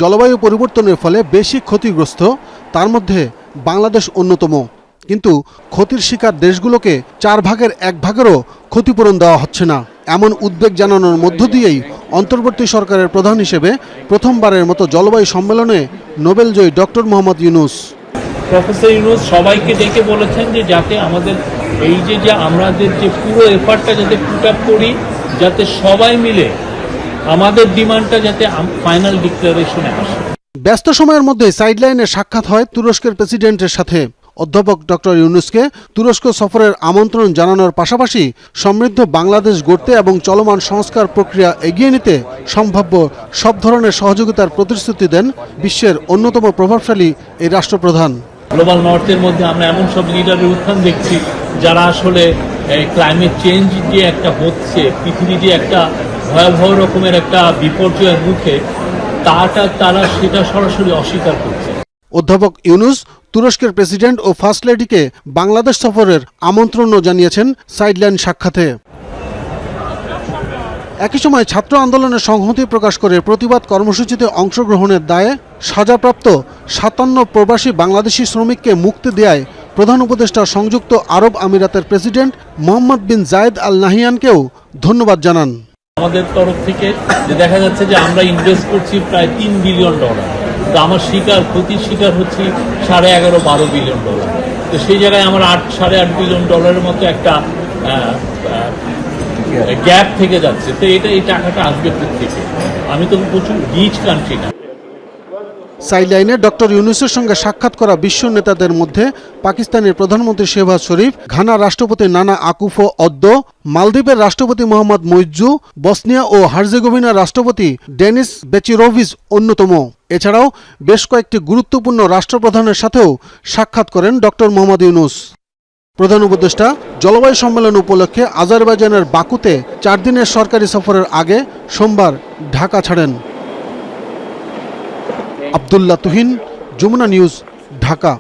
জলবায়ু পরিবর্তনের ফলে বেশি ক্ষতিগ্রস্ত, তার মধ্যে বাংলাদেশ অন্যতম। কিন্তু ক্ষতির শিকার দেশগুলোকে 4 ভাগের 1 ভাগেরও ক্ষতিপূরণ দেওয়া হচ্ছে না। এমন উদ্বেগ জানানোর মধ্য দিয়েই অন্তর্বর্তী সরকারের প্রধান হিসেবে প্রথমবারের মতো জলবায়ু সম্মেলনে নোবেলজয়ী ডক্টর মোহাম্মদ ইউনূস। প্রফেসর ইউনূস সবাইকে ডেকে বলেছেন যে যাতে আমাদের এই যে আমাদের যে পুরো এফার্টটা যাতে পুট আপ করি, যাতে সবাই মিলে আমাদের ডিমান্ডটা যাতে ফাইনাল ডিক্লারেশনে আসে। ব্যস্ত সময়ের মধ্যে সাইডলাইনে সাক্ষাৎ হয় তুরস্কের প্রেসিডেন্টের সাথে। অধ্যাপক ডক্টর ইউনূসকে তুরস্ক সফরের আমন্ত্রণ জানানোর পাশাপাশি সমৃদ্ধ বাংলাদেশ গড়তে এবং চলমান সংস্কার প্রক্রিয়া এগিয়ে নিতে সম্ভাব্য সব ধরনের সহযোগিতার প্রতিশ্রুতি দেন বিশ্বের অন্যতম প্রভাবশালী এই রাষ্ট্রপ্রধান। গ্লোবাল নর্থের মধ্যে আমরা এমন সব লিডারের উত্থান দেখছি যারা আসলে ক্লাইমেট চেঞ্জ যে একটা হচ্ছে, পৃথিবী যে একটা ভয়াবহ রকমের একটা বিপর্যয়ের মুখে, তারা সেটা সরাসরি অস্বীকার করছে। অধ্যাপক ইউনূস তুরস্কের প্রেসিডেন্ট ও ফার্স্ট লেডিকে বাংলাদেশ সফরের আমন্ত্রণও জানিয়েছেন সাইডলাইন সাক্ষাতে। একই সময় ছাত্র আন্দোলনের সংহতি প্রকাশ করে প্রতিবাদ কর্মসূচিতে অংশগ্রহণের দায়ে সাজাপ্রাপ্ত 57 প্রবাসী বাংলাদেশি শ্রমিককে মুক্তি দেয়ায় প্রধান উপদেষ্টা সংযুক্ত আরব আমিরাতের প্রেসিডেন্ট মোহাম্মদ বিন জায়েদ আল নাহিয়ানকেও ধন্যবাদ জানান। আমাদের তরফ থেকে দেখা যাচ্ছে যে আমরা ইনভেস্ট করছি প্রায় $3 বিলিয়ন, তো আমার ক্ষতির শিকার হচ্ছি $11.5-12 বিলিয়ন। তো সেই জায়গায় আমার $8-8.5 বিলিয়ন মতো একটা গ্যাপ থেকে যাচ্ছে। তো এই টাকাটা আসবে কোত্থেকে? আমি তো প্রচুর রিচ কান্ট্রি না। সাইডলাইনে ডক্টর ইউনূসের সঙ্গে সাক্ষাৎ করা বিশ্ব নেতাদের মধ্যে পাকিস্তানের প্রধানমন্ত্রী শেহবাজ শরীফ, ঘানার রাষ্ট্রপতি নানা আকুফো অদ্দো, মালদ্বীপের রাষ্ট্রপতি মোহাম্মদ মুইজ্জু, বসনিয়া ও হার্জেগোভিনার রাষ্ট্রপতি ডেনিস বেচিরোভিচ অন্যতম। এছাড়াও বেশ কয়েকটি গুরুত্বপূর্ণ রাষ্ট্রপ্রধানের সাথেও সাক্ষাৎ করেন ডক্টর মোহাম্মদ ইউনূস। প্রধান উপদেষ্টা জলবায়ু সম্মেলন উপলক্ষে আজারবাইজানের বাকুতে 4 দিনের সরকারি সফরের আগে সোমবার ঢাকা ছাড়েন। আব্দুল্লাহ তুহিন, যমুনা নিউজ, ঢাকা।